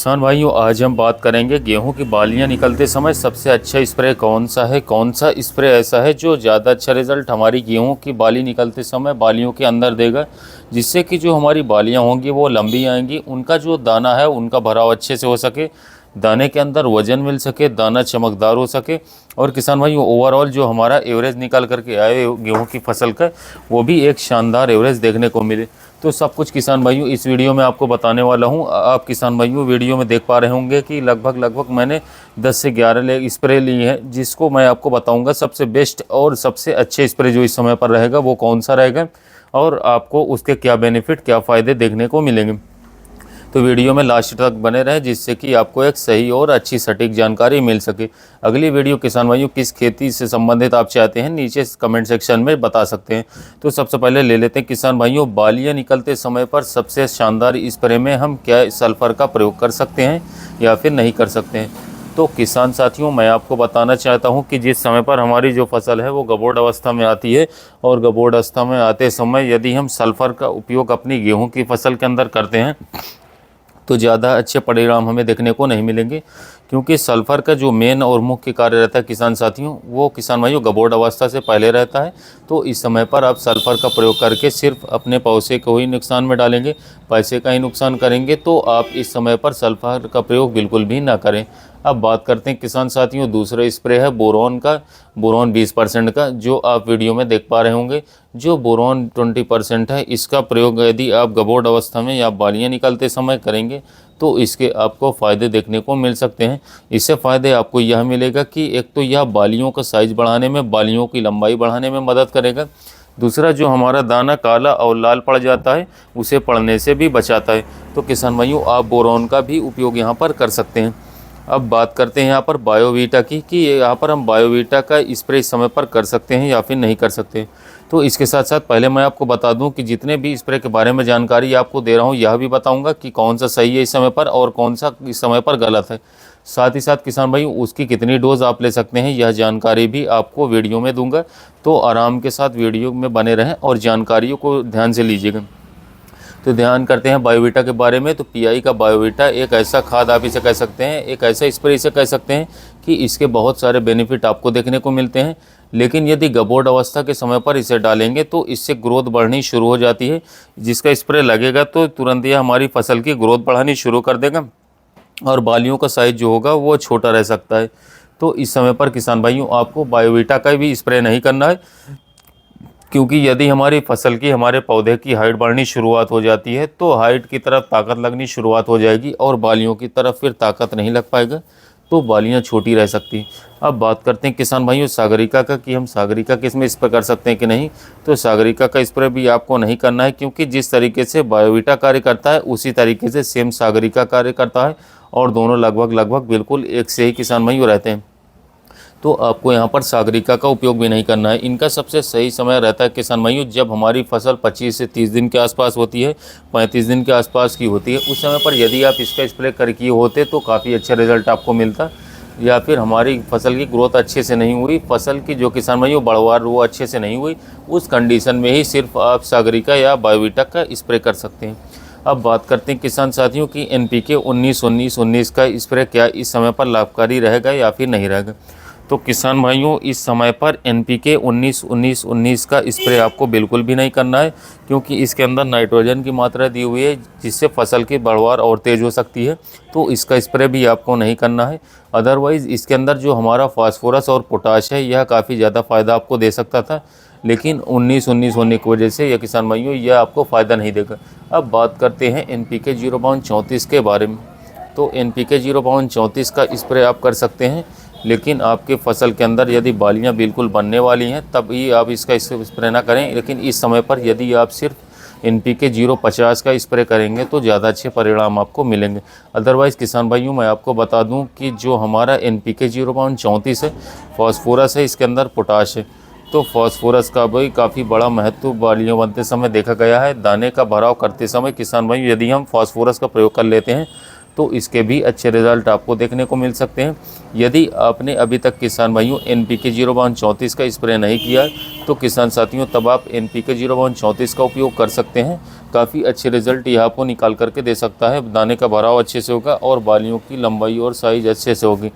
किसान भाइयों, आज हम बात करेंगे गेहूं की बालियां निकलते समय सबसे अच्छा स्प्रे कौन सा है। कौन सा स्प्रे ऐसा है जो ज़्यादा अच्छा रिजल्ट हमारी गेहूं की बाली निकलते समय बालियों के अंदर देगा, जिससे कि जो हमारी बालियां होंगी वो लंबी आएंगी, उनका जो दाना है उनका भराव अच्छे से हो सके, दाने के अंदर वजन मिल सके, दाना चमकदार हो सके, और किसान भाइयों ओवरऑल जो हमारा एवरेज निकल करके आए गेहूं की फसल का वो भी एक शानदार एवरेज देखने को मिले। तो सब कुछ किसान भाइयों इस वीडियो में आपको बताने वाला हूं। आप किसान भाइयों वीडियो में देख पा रहे होंगे कि लगभग मैंने 10 से 11 स्प्रे लिए हैं, जिसको मैं आपको बताऊंगा सबसे बेस्ट और सबसे अच्छे स्प्रे जो इस समय पर रहेगा वो कौन सा रहेगा और आपको उसके क्या बेनिफिट क्या फ़ायदे देखने को मिलेंगे। तो वीडियो में लास्ट तक बने रहें, जिससे कि आपको एक सही और अच्छी सटीक जानकारी मिल सके। अगली वीडियो किसान भाइयों किस खेती से संबंधित आप चाहते हैं नीचे कमेंट सेक्शन में बता सकते हैं। तो सबसे पहले ले लेते हैं किसान भाइयों, बालियां निकलते समय पर सबसे शानदार स्प्रे में हम क्या सल्फर का प्रयोग कर सकते हैं या फिर नहीं कर सकते हैं। तो किसान साथियों, मैं आपको बताना चाहता हूं कि जिस समय पर हमारी जो फसल है वो गबोड़ अवस्था में आती है, और गबोड़ अवस्था में आते समय यदि हम सल्फर का उपयोग अपनी गेहूं की फसल के अंदर करते हैं तो ज़्यादा अच्छे परिणाम हमें देखने को नहीं मिलेंगे, क्योंकि सल्फ़र का जो मेन और मुख्य कार्य रहता है किसान साथियों, वो किसान भाइयों गबोड़ अवस्था से पहले रहता है। तो इस समय पर आप सल्फ़र का प्रयोग करके सिर्फ अपने पैसे को ही नुकसान में डालेंगे, पैसे का ही नुकसान करेंगे। तो आप इस समय पर सल्फ़र का प्रयोग बिल्कुल भी ना करें। अब बात करते हैं किसान साथियों, दूसरा स्प्रे है बोरॉन का, बोरॉन 20% का, जो आप वीडियो में देख पा रहे होंगे। जो बोरॉन 20% है, इसका प्रयोग यदि आप गबोड़ अवस्था में या बालियां निकलते समय करेंगे तो इसके आपको फ़ायदे देखने को मिल सकते हैं। इससे फ़ायदे आपको यह मिलेगा कि एक तो यह बालियों का साइज़ बढ़ाने में, बालियों की लंबाई बढ़ाने में मदद करेगा। दूसरा, जो हमारा दाना काला और लाल पड़ जाता है उसे पड़ने से भी बचाता है। तो किसान भाइयों, आप बोरॉन का भी उपयोग यहाँ पर कर सकते हैं। अब बात करते हैं यहाँ पर बायोवीटा की, कि यहाँ पर हम बायोवीटा का स्प्रे इस समय पर कर सकते हैं या फिर नहीं कर सकते। तो इसके साथ साथ पहले मैं आपको बता दूं कि जितने भी स्प्रे के बारे में जानकारी आपको दे रहा हूँ, यह भी बताऊंगा कि कौन सा सही है इस समय पर और कौन सा इस समय पर गलत है। साथ ही साथ किसान भाई उसकी कितनी डोज़ आप ले सकते हैं यह जानकारी भी आपको वीडियो में दूंगा। तो आराम के साथ वीडियो में बने रहें और जानकारियों को ध्यान से लीजिएगा। तो ध्यान करते हैं बायोवीटा के बारे में। तो पीआई का बायोवीटा एक ऐसा खाद आप इसे कह सकते हैं, एक ऐसा स्प्रे इसे कह सकते हैं कि इसके बहुत सारे बेनिफिट आपको देखने को मिलते हैं। लेकिन यदि गबोड़ अवस्था के समय पर इसे डालेंगे तो इससे ग्रोथ बढ़नी शुरू हो जाती है। जिसका स्प्रे लगेगा तो तुरंत यह हमारी फसल की ग्रोथ बढ़ानी शुरू कर देगा और बालियों का साइज़ जो होगा वो छोटा रह सकता है। तो इस समय पर किसान भाइयों आपको बायोवीटा का भी स्प्रे नहीं करना है, क्योंकि यदि हमारी फसल की, हमारे पौधे की हाइट बढ़नी शुरुआत हो जाती है तो हाइट की तरफ ताकत लगनी शुरुआत हो जाएगी और बालियों की तरफ फिर ताकत नहीं लग पाएगा, तो बालियां छोटी रह सकती। अब बात करते हैं किसान भाइयों सागरिका का, कि हम सागरिका किस में स्प्रे कर सकते हैं कि नहीं। तो सागरिका का स्प्रे भी आपको नहीं करना है, क्योंकि जिस तरीके से बायोवीटा कार्य करता है उसी तरीके से सेम सागरिका कार्य करता है और दोनों लगभग बिल्कुल एक से ही किसान भाइयों रहते हैं। तो आपको यहाँ पर सागरिका का उपयोग भी नहीं करना है। इनका सबसे सही समय रहता है किसान भाइयों जब हमारी फसल 25 से 30 दिन के आसपास होती है, 35 दिन के आसपास की होती है। उस समय पर यदि आप इसका स्प्रे कर किए होते तो काफ़ी अच्छा रिजल्ट आपको मिलता, या फिर हमारी फसल की ग्रोथ अच्छे से नहीं हुई, फसल की जो किसान भाइयों बढ़वार वो अच्छे से नहीं हुई, उस कंडीशन में ही सिर्फ आप सागरिका या बायोवीटा का स्प्रे कर सकते हैं। अब बात करते हैं किसान साथियों की NPK 19-19-19 का स्प्रे क्या इस समय पर लाभकारी रहेगा या फिर नहीं रहेगा। तो किसान भाइयों इस समय पर NPK 19-19-19 का स्प्रे आपको बिल्कुल भी नहीं करना है, क्योंकि इसके अंदर नाइट्रोजन की मात्रा दी हुई है जिससे फसल की बढ़वार और तेज़ हो सकती है। तो इसका स्प्रे भी आपको नहीं करना है। अदरवाइज़ इसके अंदर जो हमारा फास्फोरस और पोटाश है यह काफ़ी ज़्यादा फ़ायदा आपको दे सकता था, लेकिन 19-19 होने की वजह से यह किसान भाइयों यह आपको फ़ायदा नहीं देगा। अब बात करते हैं NPK 0/34 के बारे में। तो NPK 0/34 का स्प्रे आप कर सकते हैं, लेकिन आपके फसल के अंदर यदि बालियां बिल्कुल बनने वाली हैं तभी आप इसका स्प्रे ना करें। लेकिन इस समय पर यदि आप सिर्फ NPK 0/50 का स्प्रे करेंगे तो ज़्यादा अच्छे परिणाम आपको मिलेंगे। अदरवाइज़ किसान भाइयों मैं आपको बता दूं कि जो हमारा NPK 0/34 है, फास्फोरस है, इसके अंदर पोटाश है। तो फास्फोरस का भी काफ़ी बड़ा महत्व बालियों बनते समय देखा गया है। दाने का भराव करते समय किसान भाई यदि हम फास्फोरस का प्रयोग कर लेते हैं तो इसके भी अच्छे रिज़ल्ट आपको देखने को मिल सकते हैं। यदि आपने अभी तक किसान भाइयों NPK 0/34 का स्प्रे नहीं किया है तो किसान साथियों तब आप NPK 0/34 का उपयोग कर सकते हैं। काफ़ी अच्छे रिज़ल्ट यह आपको निकाल करके दे सकता है। दाने का भराव अच्छे से होगा और बालियों की लंबाई और साइज़ अच्छे से होगी।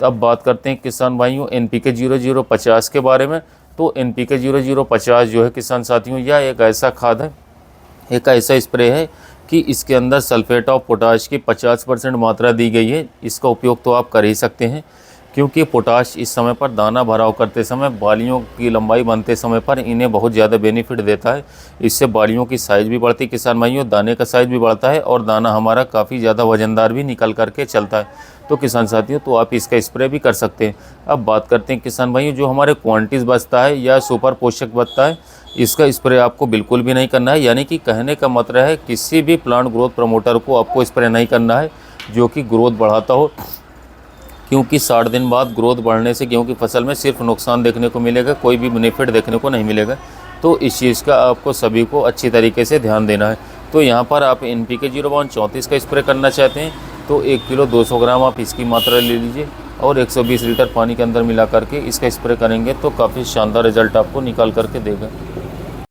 तो अब बात करते हैं किसान भाइयों NPK 0050 के बारे में। तो NPK 0050 जो है किसान साथियों, यह एक ऐसा खाद है, एक ऐसा स्प्रे है कि इसके अंदर सल्फेट ऑफ पोटाश की 50% मात्रा दी गई है। इसका उपयोग तो आप कर ही सकते हैं, क्योंकि पोटाश इस समय पर दाना भराव करते समय, बालियों की लंबाई बनते समय पर इन्हें बहुत ज़्यादा बेनिफिट देता है। इससे बालियों की साइज़ भी बढ़ती है किसान भाइयों, दाने का साइज़ भी बढ़ता है और दाना हमारा काफ़ी ज़्यादा वजनदार भी निकल करके चलता है। तो किसान साथियों तो आप इसका स्प्रे भी कर सकते हैं। अब बात करते हैं किसान भाइयों, जो हमारे क्वांटिस बचता है या सुपर पोषक बचता है, इसका स्प्रे आपको बिल्कुल भी नहीं करना है। यानी कि कहने का मतलब है किसी भी प्लांट ग्रोथ प्रमोटर को आपको स्प्रे नहीं करना है जो कि ग्रोथ बढ़ाता हो, क्योंकि 60 दिन बाद ग्रोथ बढ़ने से गेहूं की फसल में सिर्फ नुकसान देखने को मिलेगा, कोई भी बेनिफिट देखने को नहीं मिलेगा। तो इस चीज़ का आपको सभी को अच्छी तरीके से ध्यान देना है। तो यहाँ पर आप NPK 0/34 का स्प्रे करना चाहते हैं तो 1 किलो 200 ग्राम आप इसकी मात्रा ले लीजिए और 120 लीटर पानी के अंदर मिला करके इसका स्प्रे करेंगे तो काफ़ी शानदार रिजल्ट आपको निकाल करके देगा।